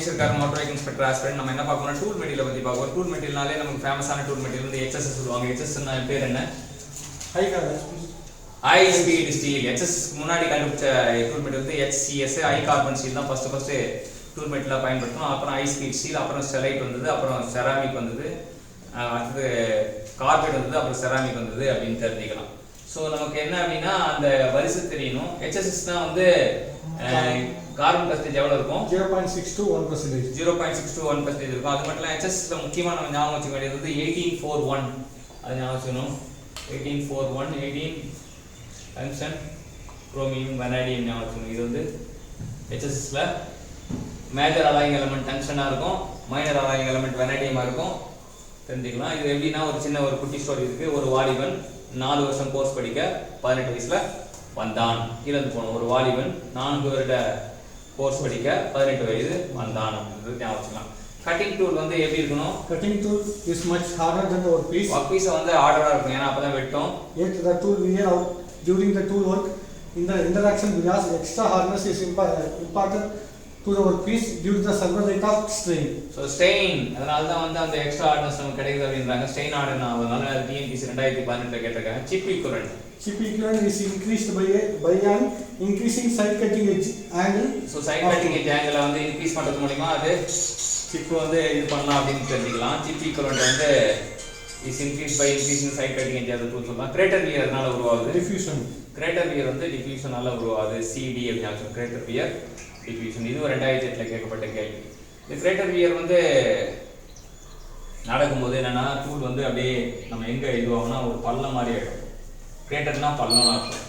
மகேஷ் இருக்காரு, motor vehicle inspector aspirant. நம்ம என்ன பார்க்கணும், டூல் மெட்டீரியல் பற்றி பார்க்கணும். டூல் மெட்டீரியல்னாலே நமக்கு ஃபேமஸான டூல் மெட்டீரியல் வந்து HSS சொல்லுவாங்க. HSS பேர் என்ன? High speed steel. HSS முன்னாடி கண்டுபிடிச்ச டூல் மெட்டீரியல் வந்து HCS, ஹை கார்பன் ஸ்டீல் தான் ஃபர்ஸ்ட் டூல் மெட்டீரியலாக பயன்படுத்தணும். அப்புறம் ஹை ஸ்பீட் ஸ்டீல், அப்புறம் ஸ்டெலைட் வந்தது, அப்புறம் செராமிக் வந்தது, அடுத்தது கார்பெட் வந்தது, அப்புறம் செராமிக் வந்தது அப்படின்னு தெரிஞ்சுக்கலாம். ஸோ நமக்கு என்ன அப்படின்னா அந்த வரிசை தெரியணும். HSS தான் வந்து கார்பன் பர்சன்டேஜ் எவ்வளோ இருக்கும்? 0.6 to 1%. 0.6 to 1% இருக்கும். அது மட்டும் இல்லை, HSSல முக்கியமாக நம்ம ஞாபகம் வச்சுக்க வேண்டியது வந்து 1841. அது ஞாபகம் வச்சுக்கணும். 1841, 18 டங்ஸ்டன், குரோமியம், வனாடியம் ஞாபகம் வச்சுக்கணும். இது வந்து HSSல மேஜர் அலாயிங் எலமெண்ட் டங்ஸ்டனாக இருக்கும், மைனர் அலாயிங் எலமெண்ட் வனாடியமாக இருக்கும். தெரிஞ்சுக்கலாம். இது எப்படின்னா ஒரு சின்ன ஒரு குட்டி ஸ்டோரி இருக்குது. ஒரு வாலிபன் 4 வருஷம் கோர்ஸ் படிக்க 18 வயசுல வந்தான், இறந்து போனோம். ஒரு வாலிபன் 4 வருட கோர்ஸ் படிக்க 18 வயது வந்தான் அப்படின்றது ஞாபகம் வச்சுக்கலாம். கட்டிங் டூல் வந்து எப்படி இருக்கணும்? Cutting tool is much harder than the workpiece. workpiece வந்து ஆர்டரா இருக்கும், ஏன்னா அப்பதான் வெட்டும். Yet the tool wear out during the tool work. In the interaction because extra hardness is imparted to the workpiece due to the severe rate of strain. So strain, அதனால தான் வந்து அந்த extra hardness நமக்கு கிடைக்குது அப்படின்றாங்க. Strain Horton ஆகுதுனால TNPSC 2018 கேட்டிருக்காங்க. Chip equivalent. Chip equivalent is increased by an increasing side cutting edge angle. So side cutting edge angle வந்து increase பண்றது மூலமா அது சிப் வந்து இது பண்ணலாம் அப்படின்னு தெரிஞ்சுக்கலாம். சிப் ஈக்குவலன்ட் வந்து is increased by increasing side cutting edge அது டூல் சொல்லலாம். கிரேட்டர் வியர் அதனால உருவாகுது. Diffusion. கிரேட்டர் வியர் வந்து டிஃப்யூஷனால உருவாகுது. CD அப்படின்னு அர்த்தம். Greater wear diffusion. இது 2008 கேட்கப்பட்ட கேள்வி. இந்த கிரேட்டர் வியர் வந்து நடக்கும்போது என்னன்னா டூல் வந்து அப்படியே நம்ம எங்க இதுவாகும்னா ஒரு பள்ளம் மாதிரி ஆயிடும். கிரேட்டர்னா பள்ளம்னு அர்த்தம்.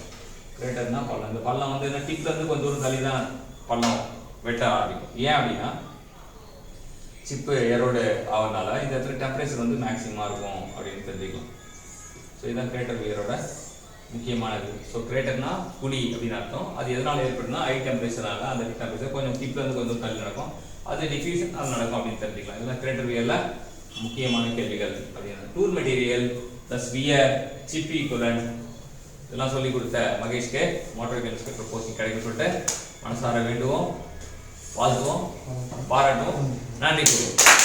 கிரேட்டர்னா பள்ளம். இந்த பள்ளம் வந்து என்ன டிப்ல இருந்து கொஞ்சம் தூரம் தள்ளி தான் பள்ளம் வெட்ட ஆரம்பிக்கும். ஏன் அப்படின்னா சிப்பு எரோடு ஆகிறதுனால இந்த இடத்துல டெம்பரேச்சர் வந்து மேக்ஸிமமாக இருக்கும் அப்படின்னு தெரிஞ்சுக்கலாம். ஸோ இதுதான் கிரேட்டர் வியரோட முக்கியமானது. ஸோ கிரேட்டர்னா குழி அப்படின்னு அர்த்தம். அது எதனால ஏற்படுனா ஹை டெம்பரேச்சரால அந்த டெம்பரேச்சர் கொஞ்சம் டிப்ல இருந்து கொஞ்சம் தள்ளி நடக்கும். அது டிஃப்யூஷன் அது நடக்கும் அப்படின்னு தெரிஞ்சுக்கலாம். இதெல்லாம் கிரேட்டர் வியர்ல முக்கியமான கேள்விகள் அப்படின்னா tool material plus wear, chip equivalent இதெல்லாம் சொல்லி கொடுத்த மகேஷ்க்கு மோட்டார் வெஹிக்கிள் இன்ஸ்பெக்டர் போஸ்டிங் கிடைக்கும் சொல்லிட்டு மனசார வேண்டுவோம், வாழ்த்துவோம், பாராட்டுவோம், நன்றி கூறுவோம்.